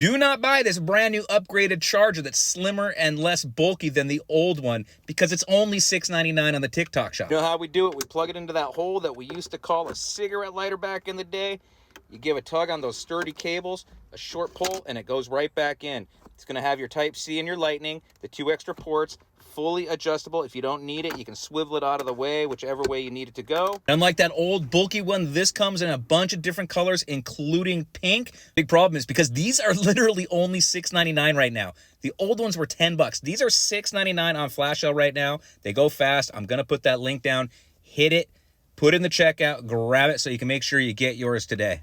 Do not buy this brand new upgraded charger that's slimmer and less bulky than the old one because it's only $6.99 on the TikTok shop. You know how we do it? We plug it into that hole that we used to call a cigarette lighter back in the day. You give a tug on those sturdy cables, a short pull, and it goes right back in. It's going to have your Type-C and your Lightning, the 2 extra ports, fully adjustable. If you don't need it, you can swivel it out of the way, whichever way you need it to go. Unlike that old bulky one, this comes in a bunch of different colors, including pink. Big problem is because these are literally only $6.99 right now. The old ones were $10. These are $6.99 on flash sale right now. They go fast. I'm going to put that link down. Hit it, put it in the checkout, grab it so you can make sure you get yours today.